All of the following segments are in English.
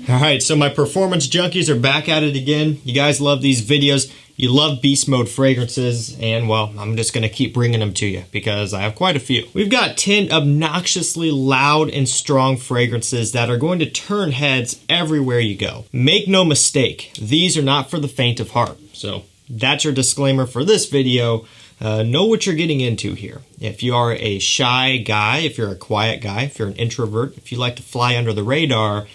Alright, so my performance junkies are back at it again. You guys love these videos. You love beast mode fragrances, and well, I'm just going to keep bringing them to you because I have quite a few. We've got 10 obnoxiously loud and strong fragrances that are going to turn heads everywhere you go. Make no mistake, these are not for the faint of heart. So that's your disclaimer for this video. Know what you're getting into here. If you are a shy guy, if you're a quiet guy, if you're an introvert, if you like to fly under the radar,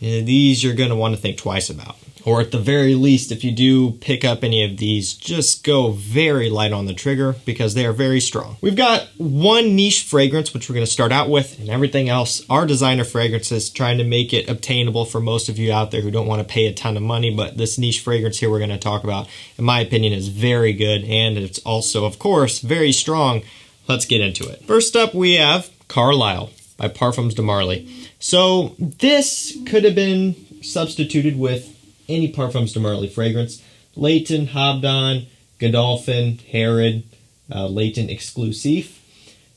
these you're going to want to think twice about. Or at the very least, if you do pick up any of these, just go very light on the trigger because they are very strong. We've got one niche fragrance, which we're going to start out with, and everything else are designer fragrances, trying to make it obtainable for most of you out there who don't want to pay a ton of money. But this niche fragrance here we're going to talk about, in my opinion, is very good, and it's also, of course, very strong. Let's get into it. First up, we have Carlisle by Parfums de Marly. So this could have been substituted with any Parfums de Marly fragrance. Leighton, Hobdon, Godolphin, Herod, Leighton Exclusive.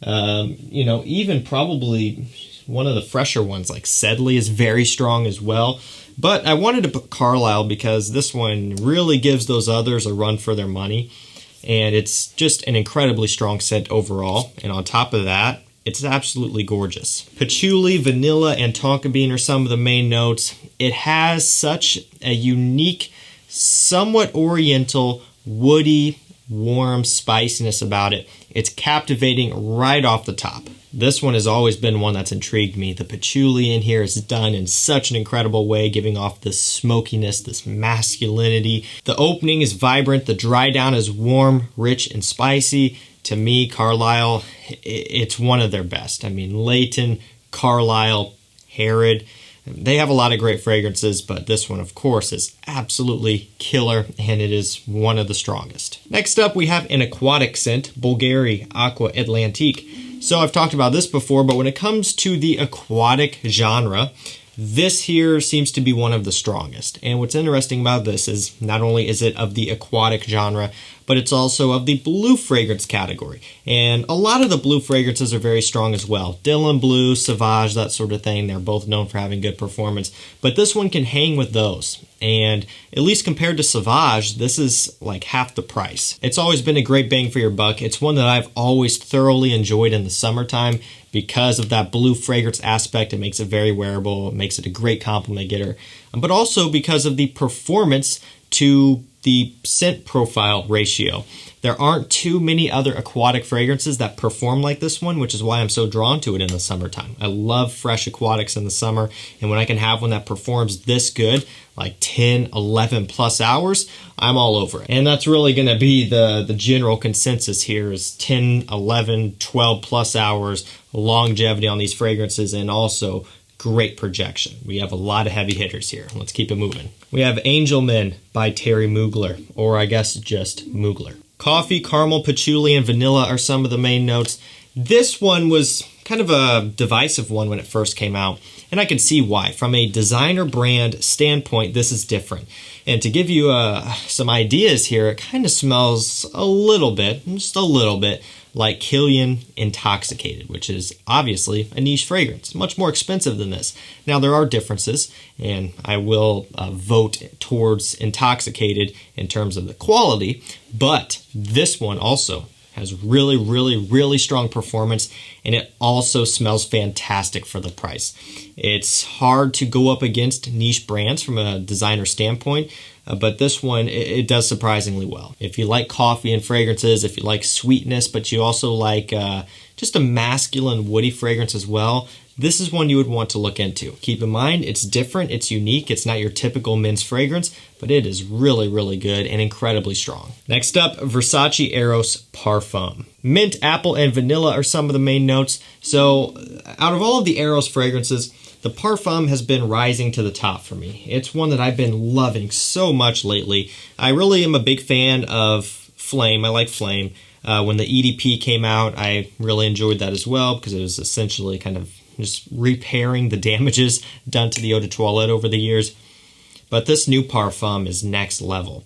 You know, even probably one of the fresher ones like Sedley is very strong as well. But I wanted to put Carlisle because this one really gives those others a run for their money. And it's just an incredibly strong scent overall. And on top of that, it's absolutely gorgeous. Patchouli, vanilla, and tonka bean are some of the main notes. It has such a unique, somewhat oriental, woody, warm spiciness about it. It's captivating right off the top. This one has always been one that's intrigued me. The patchouli in here is done in such an incredible way, giving off this smokiness, this masculinity. The opening is vibrant. The dry down is warm, rich, and spicy. To me, Carlisle, it's one of their best. I mean, Leighton, Carlisle, Herod, they have a lot of great fragrances, but this one, of course, is absolutely killer, and it is one of the strongest. Next up, we have an aquatic scent, Bvlgari Aqua Atlantique. So I've talked about this before, but when it comes to the aquatic genre, this here seems to be one of the strongest. And what's interesting about this is not only is it of the aquatic genre, but it's also of the blue fragrance category. And a lot of the blue fragrances are very strong as well. Dylan Blue, Sauvage, that sort of thing. They're both known for having good performance. But this one can hang with those. And at least compared to Sauvage, this is like half the price. It's always been a great bang for your buck. It's one that I've always thoroughly enjoyed in the summertime because of that blue fragrance aspect. It makes it very wearable. It makes it a great compliment getter. But also because of the performance to the scent profile ratio. There aren't too many other aquatic fragrances that perform like this one, which is why I'm so drawn to it in the summertime. I love fresh aquatics in the summer, and when I can have one that performs this good, like 10, 11 plus hours, I'm all over it. And that's really going to be the general consensus here is 10, 11, 12 plus hours longevity on these fragrances, and also great projection. We have a lot of heavy hitters here. Let's keep it moving. We have Angel Men by Terry Mugler, or I guess just Mugler. Coffee, caramel, patchouli, and vanilla are some of the main notes. This one was kind of a divisive one when it first came out, and I can see why. From a designer brand standpoint, this is different. And to give you some ideas here, it kind of smells a little bit, just a little bit, like Killian Intoxicated, which is obviously a niche fragrance, much more expensive than this. Now, there are differences, and I will vote towards Intoxicated in terms of the quality, but this one also has really, really, really strong performance, and it also smells fantastic for the price. It's hard to go up against niche brands from a designer standpoint, but this one, it does surprisingly well. If you like coffee and fragrances, if you like sweetness, but you also like just a masculine, woody fragrance as well, this is one you would want to look into. Keep in mind, it's different, it's unique, it's not your typical men's fragrance, but it is really, really good and incredibly strong. Next up, Versace Eros Parfum. Mint, apple, and vanilla are some of the main notes. So out of all of the Eros fragrances, the Parfum has been rising to the top for me. It's one that I've been loving so much lately. I really am a big fan of Flame. I like Flame. When the EDP came out, I really enjoyed that as well because it was essentially kind of just repairing the damages done to the eau de toilette over the years. But this new Parfum is next level.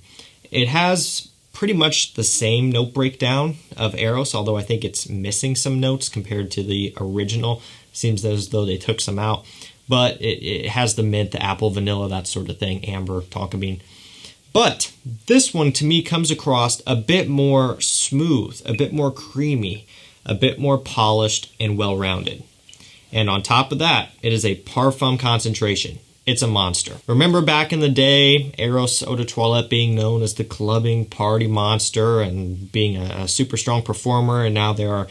It has pretty much the same note breakdown of Eros, although I think it's missing some notes compared to the original. Seems as though they took some out. but it has the mint, the apple, vanilla, that sort of thing, amber, tonka bean. But this one to me comes across a bit more smooth, a bit more creamy, a bit more polished and well-rounded. And on top of that, it is a Parfum concentration. It's a monster. Remember back in the day, Eros Eau de Toilette being known as the clubbing party monster and being a super strong performer, and now there are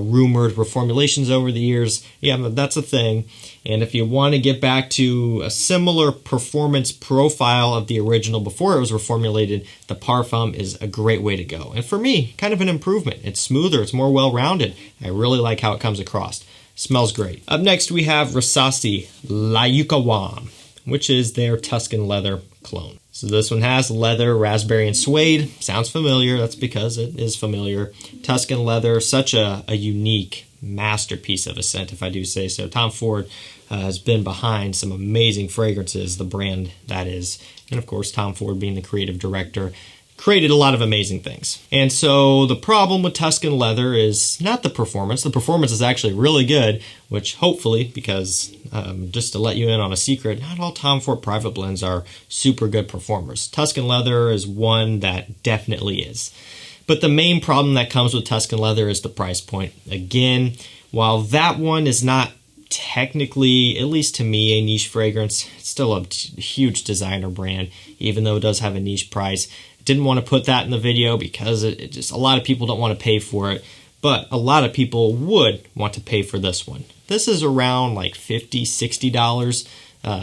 rumored reformulations over the years. Yeah, that's a thing. And if you want to get back to a similar performance profile of the original before it was reformulated, the Parfum is a great way to go. And for me, kind of an improvement. It's smoother, it's more well-rounded. I really like how it comes across. Smells great. Up next we have Rasasi La Yuqawam, which is their Tuscan leather clone. So this one has leather, raspberry, and suede. Sounds familiar, that's because it is familiar. Tuscan leather, such a unique masterpiece of a scent, if I do say so. Tom Ford has been behind some amazing fragrances, the brand that is. And of course, Tom Ford being the creative director, created a lot of amazing things. And so the problem with Tuscan leather is not the performance. The performance is actually really good, which hopefully, because just to let you in on a secret, not all Tom Ford private blends are super good performers. Tuscan leather is one that definitely is. But the main problem that comes with Tuscan leather is the price point. Again, while that one is not technically, at least to me, a niche fragrance, it's still a huge designer brand, even though it does have a niche price. Didn't want to put that in the video because it just, a lot of people don't want to pay for it, but a lot of people would want to pay for this one. This is around like $50, $60,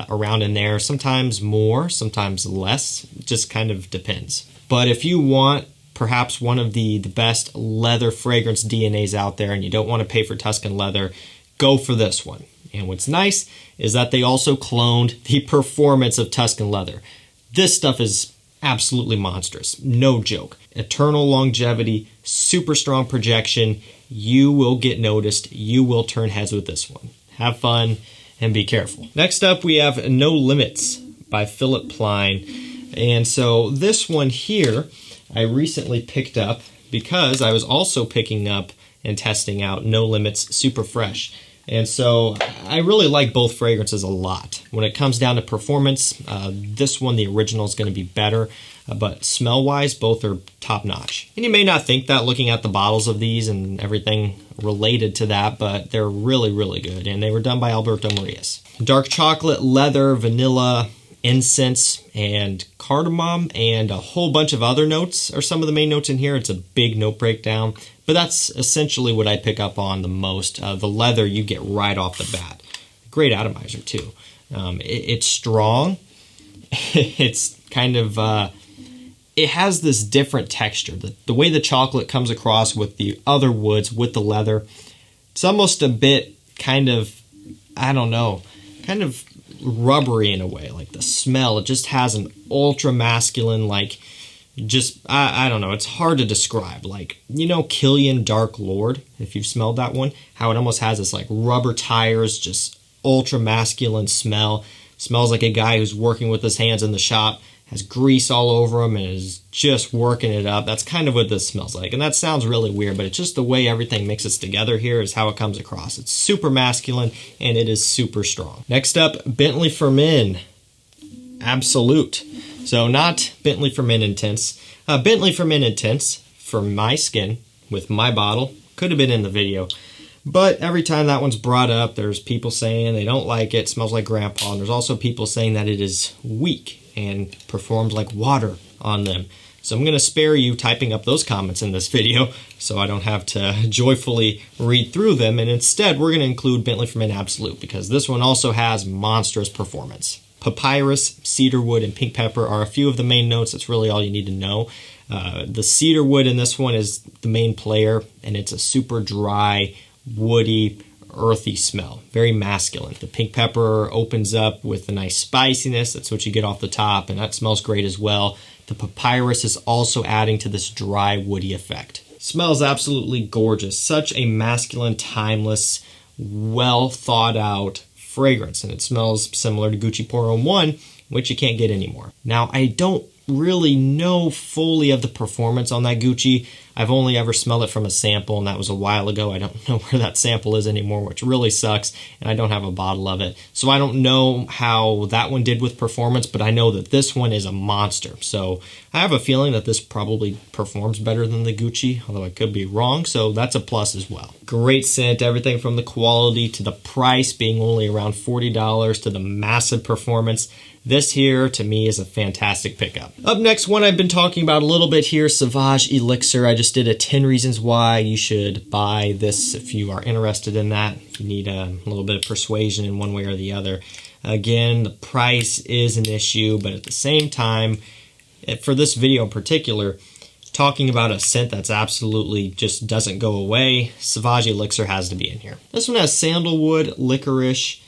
around in there, sometimes more, sometimes less, it just kind of depends. But if you want perhaps one of the best leather fragrance DNAs out there and you don't want to pay for Tuscan leather, go for this one. And what's nice is that they also cloned the performance of Tuscan leather. This stuff is absolutely monstrous, no joke. Eternal longevity, super strong projection. You will get noticed. You will turn heads with this one. Have fun and be careful. Next up, we have No Limits by Philipp Plein. And so this one here, I recently picked up because I was also picking up and testing out No Limits Super Fresh. And so I really like both fragrances a lot. When it comes down to performance, this one, the original, is going to be better. But smell-wise, both are top-notch. And you may not think that looking at the bottles of these and everything related to that, but they're really, really good. And they were done by Alberto Marias. Dark chocolate, leather, vanilla, incense, and cardamom, and a whole bunch of other notes are some of the main notes in here. It's a big note breakdown, but that's essentially what I pick up on the most. The leather you get right off the bat. Great atomizer too. It's strong. It's kind of, it has this different texture. The way the chocolate comes across with the other woods, with the leather, it's almost a bit kind of, I don't know, kind of rubbery in a way. Like the smell, it just has an ultra masculine, like, just, I don't know, it's hard to describe. Like, you know Killian Dark Lord, if you've smelled that one, how it almost has this like rubber tires, just ultra masculine smell. Smells like a guy who's working with his hands in the shop, has grease all over him and is just working it up. That's kind of what this smells like. And that sounds really weird, but it's just the way everything mixes together here is how it comes across. It's super masculine and it is super strong. Next up, Bentley For Men Absolute. So not Bentley For Men Intense. Bentley For Men Intense for my skin with my bottle. Could have been in the video. But every time that one's brought up, there's people saying they don't like it, smells like grandpa, and there's also people saying that it is weak and performs like water on them. So I'm going to spare you typing up those comments in this video so I don't have to joyfully read through them, and instead we're going to include Bentley For Men Absolute because this one also has monstrous performance. Papyrus, cedarwood, and pink pepper are a few of the main notes. That's really all you need to know. The cedarwood in this one is the main player, and it's a super dry, woody, earthy smell. Very masculine. The pink pepper opens up with a nice spiciness. That's what you get off the top, and that smells great as well. The papyrus is also adding to this dry, woody effect. Smells absolutely gorgeous. Such a masculine, timeless, well thought out fragrance, and it smells similar to Gucci Pour Homme 1, which you can't get anymore. Now, I don't really know fully of the performance on that Gucci, I've only ever smelled it from a sample, and that was a while ago. I don't know where that sample is anymore, which really sucks, and I don't have a bottle of it. So I don't know how that one did with performance, but I know that this one is a monster. So I have a feeling that this probably performs better than the Gucci, although I could be wrong, so that's a plus as well. Great scent, everything from the quality to the price being only around $40 to the massive performance. This here, to me, is a fantastic pickup. Up next, one I've been talking about a little bit here, Sauvage Elixir. I just did a 10 reasons why you should buy this if you are interested in that. If you need a little bit of persuasion in one way or the other. Again, the price is an issue, but at the same time, for this video in particular, talking about a scent that's absolutely just doesn't go away, Sauvage Elixir has to be in here. This one has sandalwood, licorice,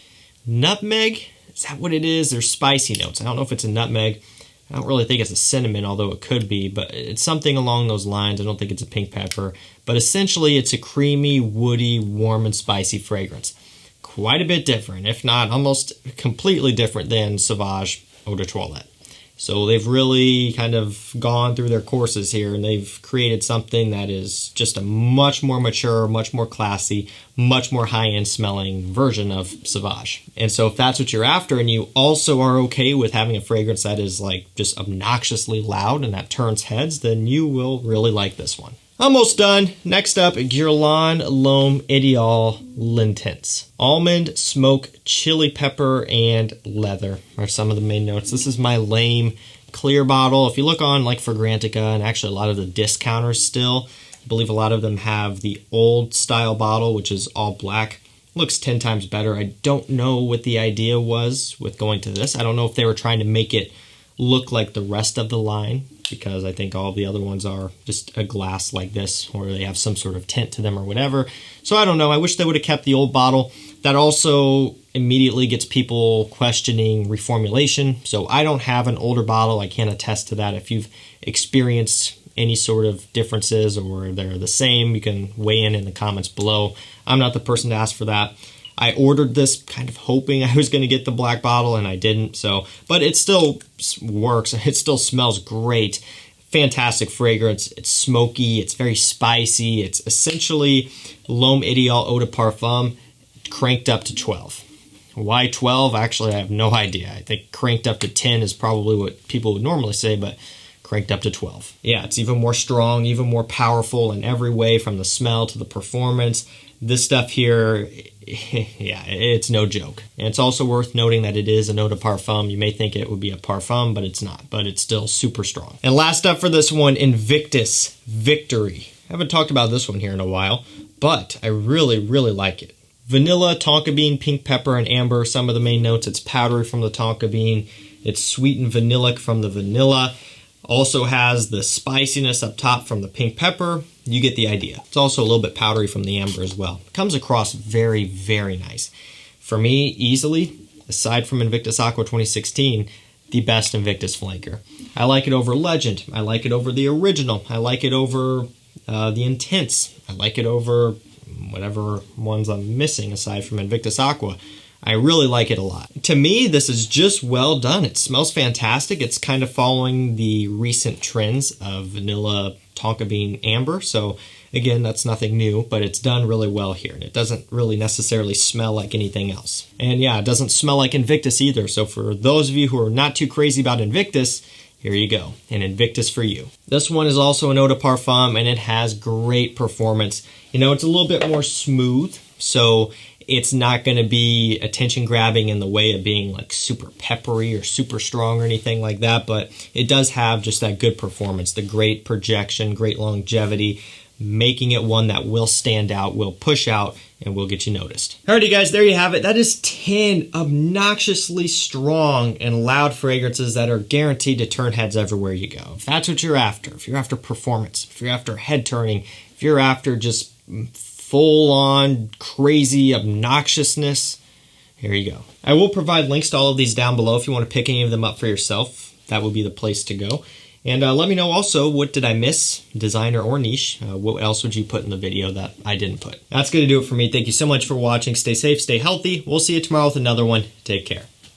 nutmeg. Is that what it is? There's spicy notes. I don't know if it's a nutmeg. I don't really think it's a cinnamon, although it could be, but it's something along those lines. I don't think it's a pink pepper. But essentially, it's a creamy, woody, warm, and spicy fragrance. Quite a bit different, if not almost completely different than Sauvage Eau de Toilette. So they've really kind of gone through their courses here, and they've created something that is just a much more mature, much more classy, much more high-end smelling version of Sauvage. And so if that's what you're after, and you also are okay with having a fragrance that is like just obnoxiously loud and that turns heads, then you will really like this one. Almost done. Next up, Guerlain L'Homme Ideal L'Intense. Almond, smoke, chili pepper, and leather are some of the main notes. This is my lame clear bottle. If you look on like Fragrantica and actually a lot of the discounters still, I believe a lot of them have the old style bottle, which is all black. Looks 10 times better. I don't know what the idea was with going to this. I don't know if they were trying to make it look like the rest of the line, because I think all the other ones are just a glass like this, or they have some sort of tint to them or whatever. So I don't know. I wish they would have kept the old bottle. That also immediately gets people questioning reformulation. So I don't have an older bottle. I can't attest to that. If you've experienced any sort of differences or they're the same, you can weigh in the comments below. I'm not the person to ask for that. I ordered this kind of hoping I was going to get the black bottle, and I didn't. So, but it still works. It still smells great. Fantastic fragrance. It's smoky. It's very spicy. It's essentially L'Homme Ideal Eau de Parfum cranked up to 12. Why 12? Actually, I have no idea. I think cranked up to 10 is probably what people would normally say, but cranked up to 12. Yeah, it's even more strong, even more powerful in every way, from the smell to the performance. This stuff here, yeah, it's no joke. And it's also worth noting that it is an eau de parfum. You may think it would be a parfum, but it's not. But it's still super strong. And last up for this one, Invictus Victory. I haven't talked about this one here in a while, but I really, really like it. Vanilla, tonka bean, pink pepper, and amber, some of the main notes. It's powdery from the tonka bean. It's sweet and vanillic from the vanilla. Also has the spiciness up top from the pink pepper. You get the idea. It's also a little bit powdery from the amber as well. It comes across very, very nice. For me, easily, aside from Invictus Aqua 2016, the best Invictus flanker. I like it over Legend. I like it over the original. I like it over the Intense. I like it over whatever ones I'm missing aside from Invictus Aqua. I really like it a lot. To me, this is just well done. It smells fantastic. It's kind of following the recent trends of vanilla tonka bean amber. So again, that's nothing new, but it's done really well here. And it doesn't really necessarily smell like anything else. And yeah, it doesn't smell like Invictus either. So for those of you who are not too crazy about Invictus, here you go, an Invictus for you. This one is also an eau de parfum, and it has great performance. You know, it's a little bit more smooth, so it's not going to be attention grabbing in the way of being like super peppery or super strong or anything like that, but it does have just that good performance, the great projection, great longevity, making it one that will stand out, will push out, and will get you noticed. Alrighty guys, there you have it. That is 10 obnoxiously strong and loud fragrances that are guaranteed to turn heads everywhere you go. If that's what you're after, if you're after performance, if you're after head turning, if you're after just full-on crazy obnoxiousness, here you go. I will provide links to all of these down below if you want to pick any of them up for yourself. That would be the place to go. And let me know also, what did I miss, designer or niche? What else would you put in the video that I didn't put? That's going to do it for me. Thank you so much for watching. Stay safe, stay healthy. We'll see you tomorrow with another one. Take care.